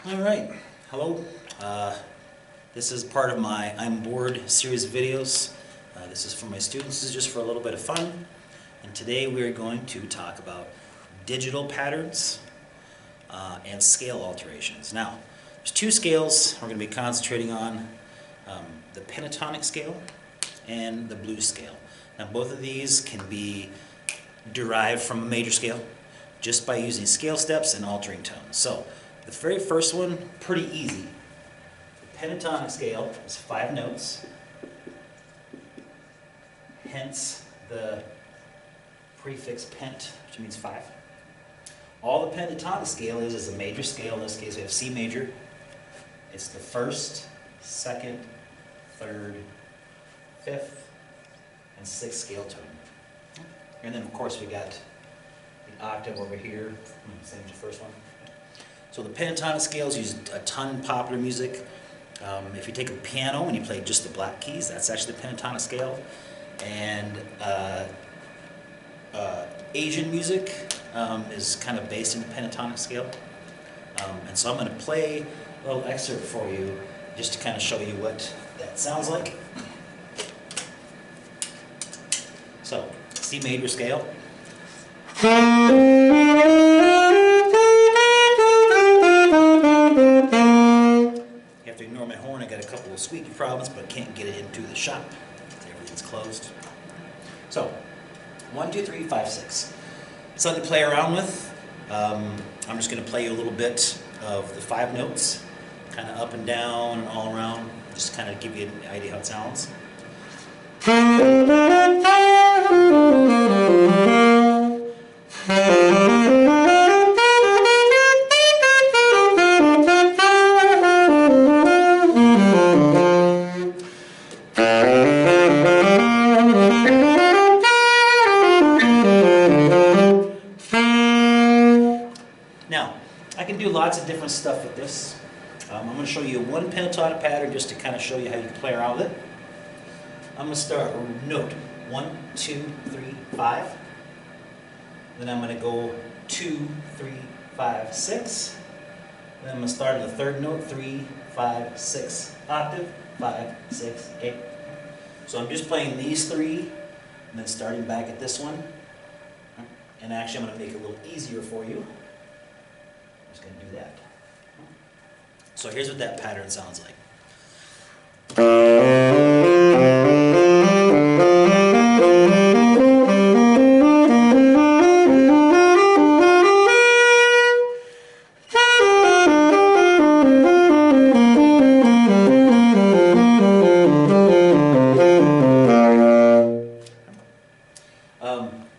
All right, hello. This is part of my I'm Bored series of videos. This is for my students. This is just for a little bit of fun. And today we are going to talk about digital patterns and scale alterations. Now, there's two scales we're going to be concentrating on, the pentatonic scale and the blues scale. Now, both of these can be derived from a major scale just by using scale steps and altering tones. So, the very first one, pretty easy. The pentatonic scale is 5 notes, hence the prefix pent, which means 5. All the pentatonic scale is a major scale. In this case, we have C major. It's the first, second, third, fifth, and sixth scale tone. And then, of course, we got the octave over here, same as the first one. So the pentatonic scale is used a ton in popular music. If you take a piano and you play just the black keys, that's actually the pentatonic scale. And Asian music is kind of based in the pentatonic scale. And so I'm going to play a little excerpt for you just to kind of show you what that sounds like. So, C major scale. Of squeaky problems, but can't get it into the shop. Everything's closed. So, 1, 2, 3, 5, 6. Something to play around with. I'm just going to play you a little bit of the 5 notes, kind of up and down and all around, just to kind of give you an idea how it sounds. Now, I can do lots of different stuff with this. I'm going to show you one pentatonic pattern just to kind of show you how you can play around with it. I'm going to start note 1, 2, 3, 5. Then I'm going to go 2, 3, 5, 6. Then I'm going to start on the third note, 3, 5, 6, octave, 5, 6, 8. So I'm just playing these 3 and then starting back at this one. And actually I'm going to make it a little easier for you. I'm just going to do that. So here's what that pattern sounds like.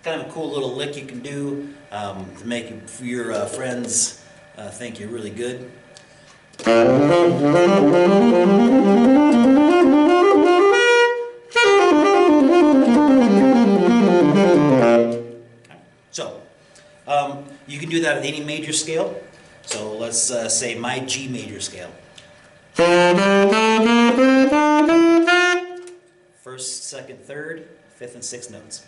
Kind of a cool little lick you can do to make your friends think you're really good. So, you can do that at any major scale. So let's say my G major scale. First, second, third, fifth, and sixth notes.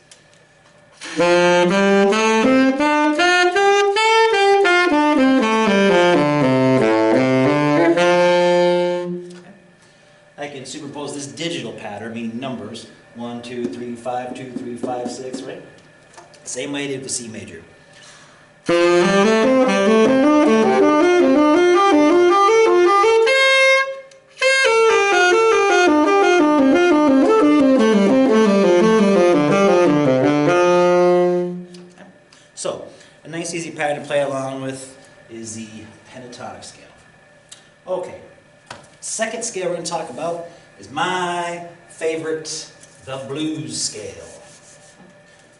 I can superpose this digital pattern, meaning numbers. 1, 2, 3, 5, 2, 3, 5, 6, right? Same way I did with C major. So, a nice easy pattern to play along with is the pentatonic scale. Okay, second scale we're going to talk about is my favorite, the blues scale.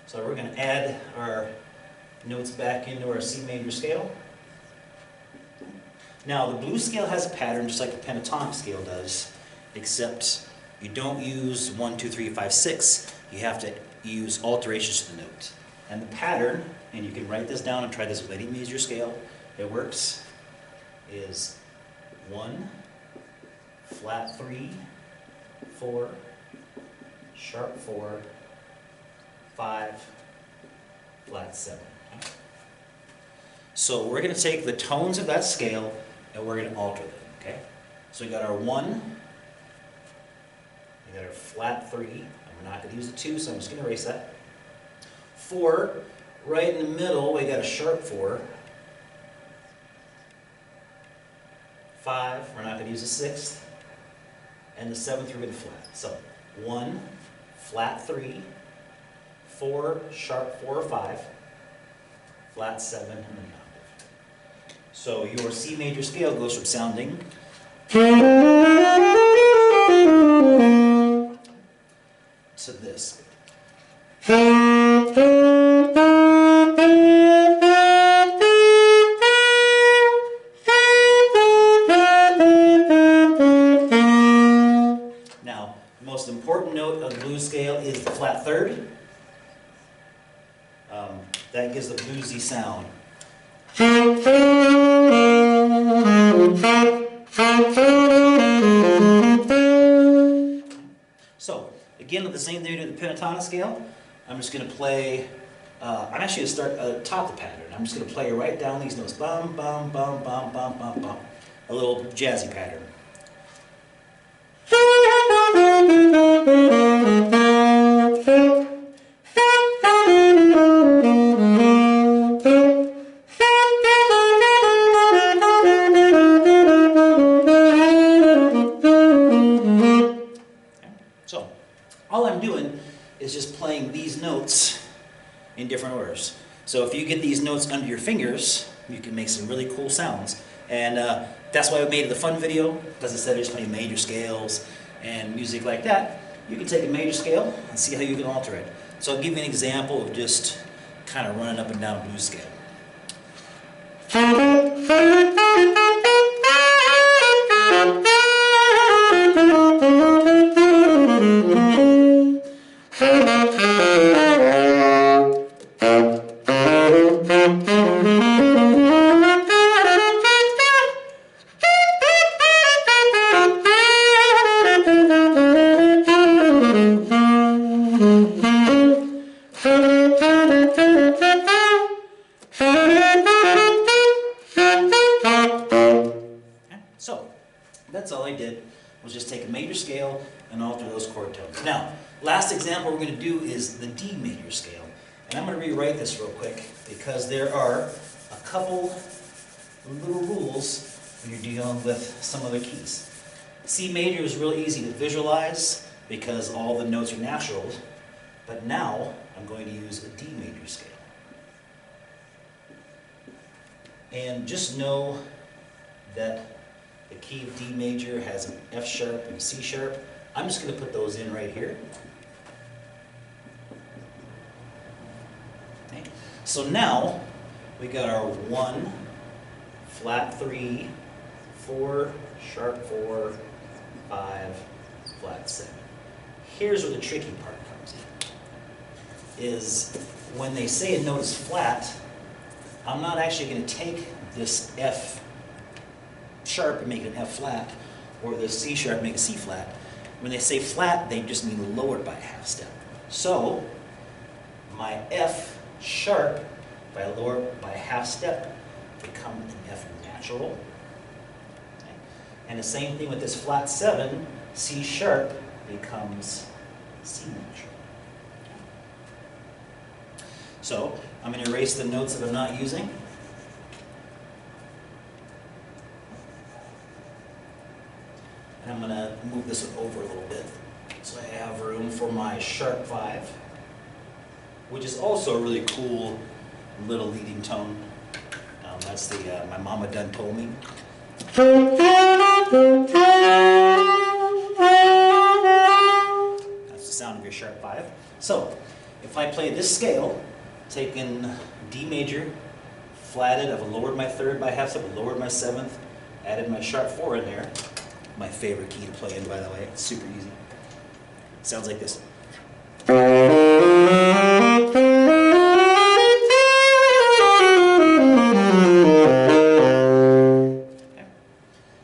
So we're going to add our notes back into our C major scale. Now the blues scale has a pattern just like the pentatonic scale does, except you don't use 1, 2, 3, 5, 6. You have to use alterations to the note. And the pattern, and you can write this down and try this with any major scale, it works, is 1, flat 3, 4, sharp 4, 5, flat 7. So we're going to take the tones of that scale and we're going to alter them, okay? So we got our 1, we got our flat 3, I'm not going to use the 2, so I'm just going to erase that. 4, right in the middle, we got a sharp 4. 5, we're not going to use the 6th. And the 7th, we're going to flat. So 1, flat 3, 4, sharp 4 or 5, flat 7, and then the octave. So your C major scale goes from sounding to this. Now, the most important note of the blues scale is the flat 3rd. That gives the bluesy sound. So, again, with the same thing we do with the pentatonic scale, I'm just going to play, I'm actually going to start atop the pattern. I'm just going to play right down these notes. Bum, bum, bum, bum, bum, bum, bum. A little jazzy pattern. So, all I'm doing is just playing these notes in different orders. So if you get these notes under your fingers, you can make some really cool sounds. And that's why I made the fun video, because instead of just playing major scales and music like that, you can take a major scale and see how you can alter it. So I'll give you an example of just kind of running up and down a blues scale. So, that's all I did, was just take a major scale and alter those chord tones. Now, last example we're going to do is the D major scale. And I'm going to rewrite this real quick, because there are a couple little rules when you're dealing with some other keys. C major is really easy to visualize, because all the notes are natural. But now, I'm going to use a D major scale. And just know that the key of D major has an F sharp and a C sharp. I'm just going to put those in right here. Okay. So now we got our 1, flat 3, 4, sharp 4, 5, flat 7. Here's where the tricky part comes in. Is when they say a note is flat, I'm not actually going to take this F sharp and make it an F flat, or the C sharp and make a C flat. When they say flat, they just mean lowered by a half step. So, my F sharp, if I lower it by a half step, becomes an F natural. Okay. And the same thing with this flat 7, C sharp becomes C natural. So, I'm going to erase the notes that I'm not using. And I'm going to move this one over a little bit, so I have room for my sharp 5, which is also a really cool little leading tone. That's the, my mama done told me. That's the sound of your sharp 5. So, if I play this scale, taking D major, flatted, I've lowered my 3rd by half step, I've lowered my 7th, added my sharp 4 in there. My favorite key to play in, by the way. It's super easy. It sounds like this. Okay.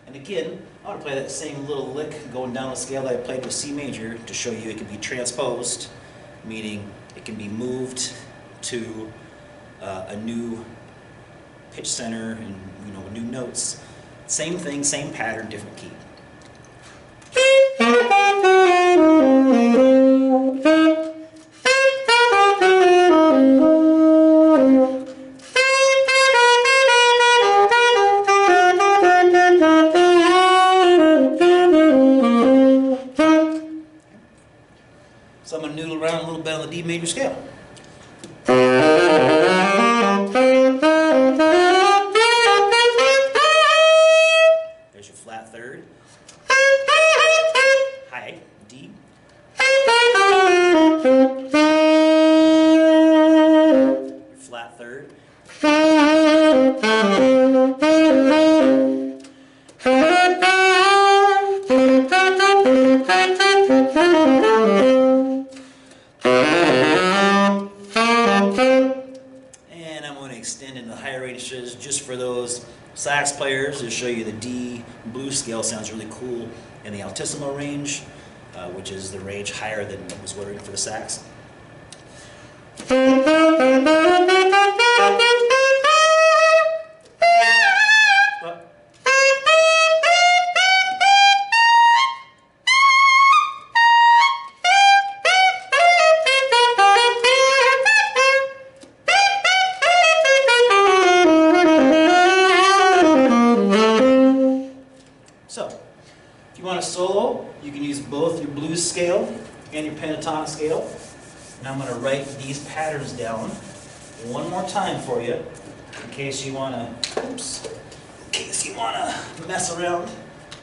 And again, I want to play that same little lick going down the scale that I played with C major to show you it can be transposed, meaning it can be moved to a new pitch center and new notes. Same thing, same pattern, different key. So I'm going to noodle around a little bit on the D major scale. There's your flat third. High D. Your flat third. And I'm going to extend into the higher ranges just for those sax players to show you the D blues scale sounds really cool in the altissimo range, which is the range higher than what was working for the sax. So, if you want a solo, you can use both your blues scale and your pentatonic scale. And I'm going to write these patterns down one more time for you, in case you want to, mess around,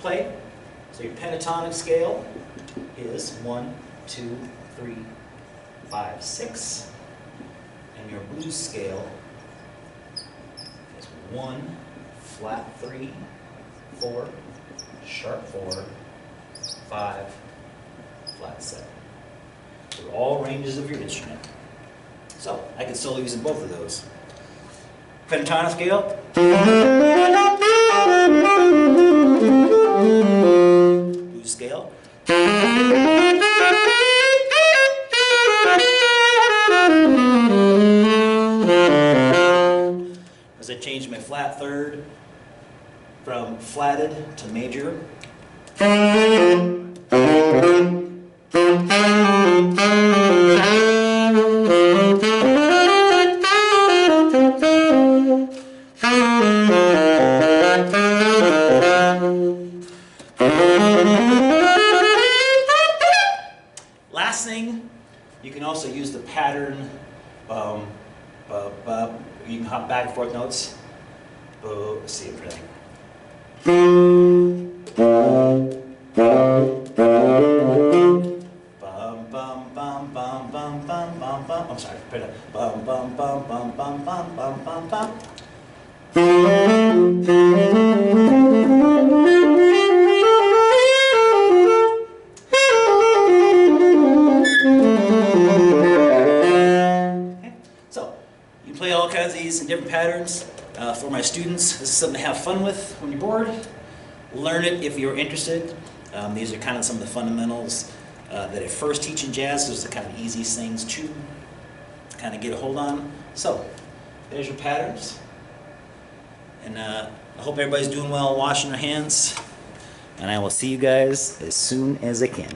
play. So your pentatonic scale is 1, 2, 3, 5, 6, and your blues scale is 1, flat 3, 4, sharp 4, 5, flat 7. They're all ranges of your instrument. So I can solo using both of those. Pentatonic scale. Blues scale. As I change my flat third from flatted to major. Last thing, you can also use the pattern, you can hop back and forth notes. Let's see if everything. I'm sorry, put it. So, you play all kinds of these in different patterns for my students. This is something to have fun with when you're bored. Learn it if you're interested. These are kind of some of the fundamentals that I first teach in jazz. Those are the kind of easiest things to kind of get a hold on. So, there's your patterns. And I hope everybody's doing well washing their hands. And I will see you guys as soon as I can.